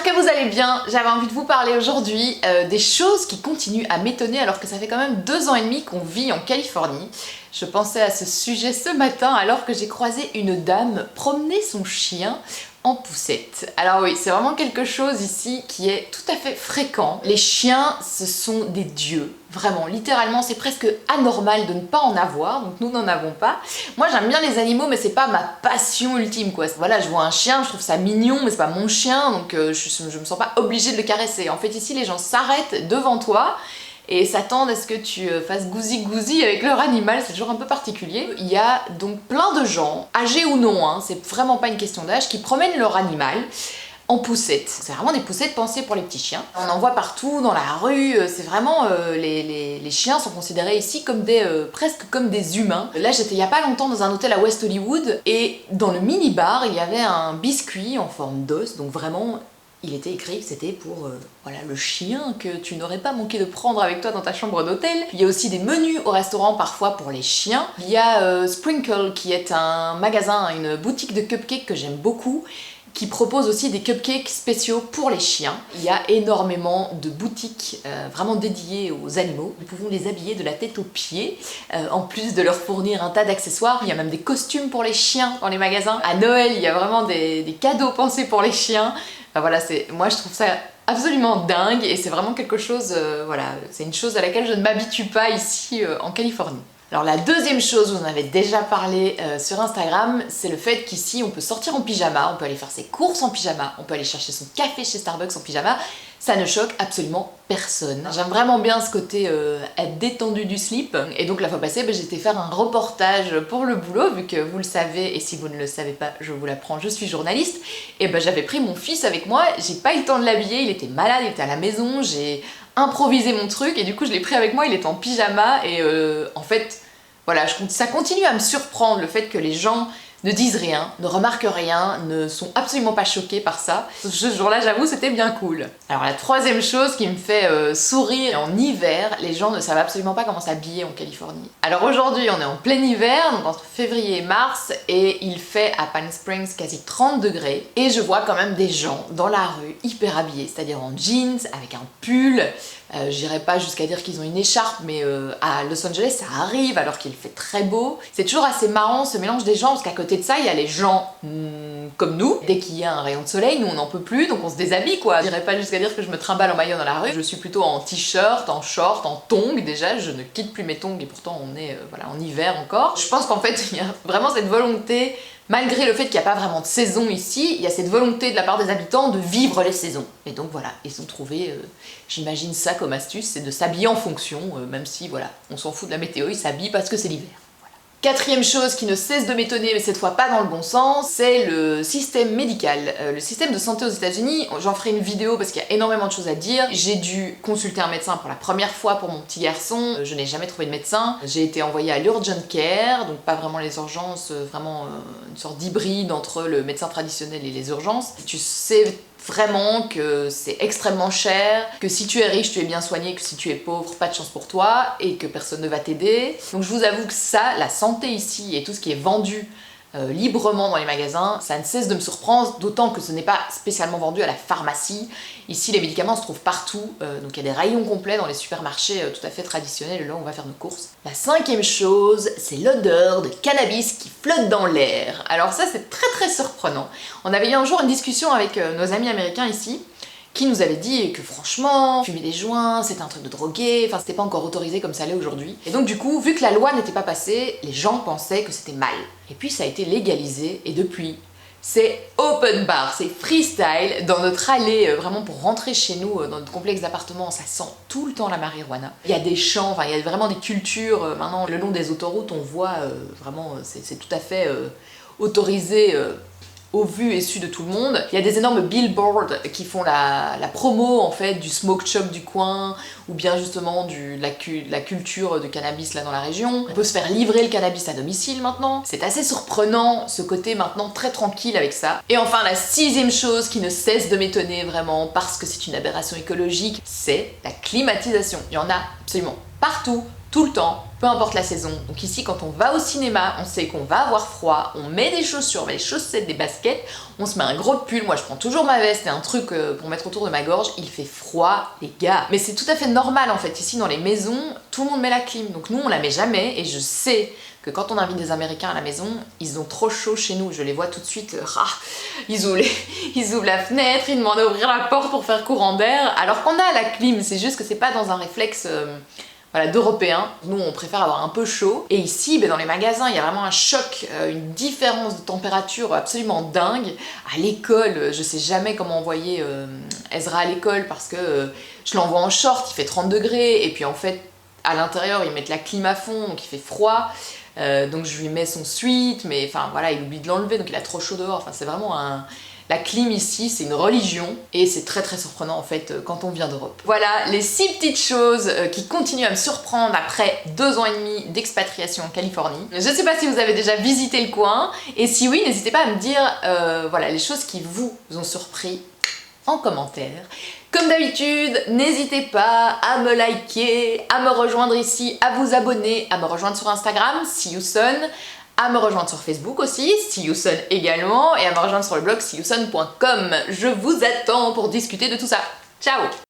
que vous allez bien. J'avais envie de vous parler aujourd'hui des choses qui continuent à m'étonner alors que ça fait quand même 2 ans et demi qu'on vit en Californie. Je pensais à ce sujet ce matin alors que j'ai croisé une dame promener son chien en poussette. Alors oui, c'est vraiment quelque chose ici qui est tout à fait fréquent. Les chiens, ce sont des dieux. Vraiment, littéralement, c'est presque anormal de ne pas en avoir, donc nous n'en avons pas. Moi j'aime bien les animaux, mais c'est pas ma passion ultime quoi. Voilà, je vois un chien, je trouve ça mignon, mais c'est pas mon chien, donc je me sens pas obligée de le caresser. En fait ici, les gens s'arrêtent devant toi et s'attendent à ce que tu fasses gousi-gousi avec leur animal, c'est toujours un peu particulier. Il y a donc plein de gens, âgés ou non, hein, c'est vraiment pas une question d'âge, qui promènent leur animal en poussette. C'est vraiment des poussettes pensées pour les petits chiens. On en voit partout, dans la rue, c'est vraiment... les chiens sont considérés ici comme presque comme des humains. Là j'étais il y a pas longtemps dans un hôtel à West Hollywood, et dans le mini-bar, il y avait un biscuit en forme d'os, donc vraiment... Il était écrit que c'était pour voilà, le chien que tu n'aurais pas manqué de prendre avec toi dans ta chambre d'hôtel. Il y a aussi des menus au restaurant parfois pour les chiens. Il y a Sprinkle qui est un magasin, une boutique de cupcakes que j'aime beaucoup, qui propose aussi des cupcakes spéciaux pour les chiens. Il y a énormément de boutiques vraiment dédiées aux animaux. Nous pouvons les habiller de la tête aux pieds, en plus de leur fournir un tas d'accessoires. Il y a même des costumes pour les chiens dans les magasins. À Noël, il y a vraiment des cadeaux pensés pour les chiens. Enfin, voilà, moi je trouve ça absolument dingue et c'est vraiment quelque chose, voilà, c'est une chose à laquelle je ne m'habitue pas ici en Californie. Alors la deuxième chose, vous en avez déjà parlé sur Instagram, c'est le fait qu'ici on peut sortir en pyjama, on peut aller faire ses courses en pyjama, on peut aller chercher son café chez Starbucks en pyjama, ça ne choque absolument personne. J'aime vraiment bien ce côté être détendu du slip, et donc la fois passée j'étais faire un reportage pour le boulot, vu que vous le savez, et si vous ne le savez pas, je vous l'apprends, je suis journaliste, et j'avais pris mon fils avec moi, j'ai pas eu le temps de l'habiller, il était malade, il était à la maison, j'ai improvisé mon truc, et du coup je l'ai pris avec moi, il était en pyjama, et en fait, voilà, ça continue à me surprendre le fait que les gens ne disent rien, ne remarquent rien, ne sont absolument pas choqués par ça. Ce jour-là, j'avoue, c'était bien cool. Alors la troisième chose qui me fait sourire, en hiver, les gens ne savent absolument pas comment s'habiller en Californie. Alors aujourd'hui, on est en plein hiver, donc entre février et mars, et il fait à Palm Springs quasi 30 degrés, et je vois quand même des gens dans la rue hyper habillés, c'est-à-dire en jeans, avec un pull. J'irai pas jusqu'à dire qu'ils ont une écharpe, mais à Los Angeles ça arrive alors qu'il fait très beau. C'est toujours assez marrant ce mélange des gens, parce qu'à côté de ça il y a les gens comme nous. Dès qu'il y a un rayon de soleil, nous on n'en peut plus, donc on se déshabille quoi. J'irai pas jusqu'à dire que je me trimballe en maillot dans la rue. Je suis plutôt en t-shirt, en short, en tongs déjà. Je ne quitte plus mes tongs et pourtant on est voilà, en hiver encore. Je pense qu'en fait il y a vraiment cette volonté, malgré le fait qu'il n'y a pas vraiment de saison ici, il y a cette volonté de la part des habitants de vivre les saisons. Et donc voilà, ils ont trouvé, j'imagine ça comme astuce, c'est de s'habiller en fonction, même si voilà, on s'en fout de la météo, ils s'habillent parce que c'est l'hiver. Quatrième chose qui ne cesse de m'étonner, mais cette fois pas dans le bon sens, c'est le système médical. Le système de santé aux États-Unis, j'en ferai une vidéo parce qu'il y a énormément de choses à dire. J'ai dû consulter un médecin pour la première fois pour mon petit garçon, je n'ai jamais trouvé de médecin. J'ai été envoyée à l'urgent care, donc pas vraiment les urgences, vraiment une sorte d'hybride entre le médecin traditionnel et les urgences. Tu sais vraiment que c'est extrêmement cher, que si tu es riche, tu es bien soigné, que si tu es pauvre, pas de chance pour toi, et que personne ne va t'aider. Donc je vous avoue que ça, la santé ici et tout ce qui est vendu librement dans les magasins, ça ne cesse de me surprendre, d'autant que ce n'est pas spécialement vendu à la pharmacie. Ici, les médicaments se trouvent partout, donc il y a des rayons complets dans les supermarchés tout à fait traditionnels, là où on va faire nos courses. La cinquième chose, c'est l'odeur de cannabis qui flotte dans l'air. Alors ça, c'est très très surprenant. On avait eu un jour une discussion avec nos amis américains ici, qui nous avait dit que franchement, fumer des joints, c'était un truc de drogué, enfin c'était pas encore autorisé comme ça l'est aujourd'hui. Et donc du coup, vu que la loi n'était pas passée, les gens pensaient que c'était mal. Et puis ça a été légalisé, et depuis, c'est open bar, c'est freestyle. Dans notre allée, vraiment pour rentrer chez nous, dans notre complexe d'appartements, ça sent tout le temps la marijuana. Il y a des champs, enfin il y a vraiment des cultures, maintenant le long des autoroutes, on voit vraiment, c'est tout à fait autorisé, au vu et su de tout le monde. Il y a des énormes billboards qui font la promo en fait du smoke shop du coin, ou bien justement de la culture de cannabis là dans la région. On peut se faire livrer le cannabis à domicile maintenant. C'est assez surprenant ce côté maintenant très tranquille avec ça. Et enfin la sixième chose qui ne cesse de m'étonner vraiment parce que c'est une aberration écologique, c'est la climatisation. Il y en a absolument partout, tout le temps, peu importe la saison. Donc ici, quand on va au cinéma, on sait qu'on va avoir froid, on met des chaussures, on met des chaussettes, des baskets, on se met un gros pull. Moi, je prends toujours ma veste et un truc pour mettre autour de ma gorge. Il fait froid, les gars. Mais c'est tout à fait normal en fait. Ici, dans les maisons, tout le monde met la clim. Donc nous, on la met jamais et je sais que quand on invite des Américains à la maison, ils ont trop chaud chez nous. Je les vois tout de suite, ils ouvrent la fenêtre, ils demandent à ouvrir la porte pour faire courant d'air, alors qu'on a la clim. C'est juste que c'est pas dans un réflexe voilà, d'Européens. Nous, on préfère avoir un peu chaud. Et ici, dans les magasins, il y a vraiment un choc, une différence de température absolument dingue. À l'école, je sais jamais comment envoyer Ezra à l'école parce que je l'envoie en short, il fait 30 degrés, et puis en fait, à l'intérieur, ils mettent la clim à fond, donc il fait froid. Donc je lui mets son sweat, mais enfin voilà, il oublie de l'enlever, donc il a trop chaud dehors. Enfin, c'est vraiment un... La clim ici, c'est une religion, et c'est très très surprenant en fait quand on vient d'Europe. Voilà les 6 petites choses qui continuent à me surprendre après 2 ans et demi d'expatriation en Californie. Je sais pas si vous avez déjà visité le coin, et si oui, n'hésitez pas à me dire voilà, les choses qui vous ont surpris en commentaire. Comme d'habitude, n'hésitez pas à me liker, à me rejoindre ici, à vous abonner, à me rejoindre sur Instagram, SeeYouSun, à me rejoindre sur Facebook aussi, SeeYouSun également, et à me rejoindre sur le blog seeyousun.com. Je vous attends pour discuter de tout ça. Ciao!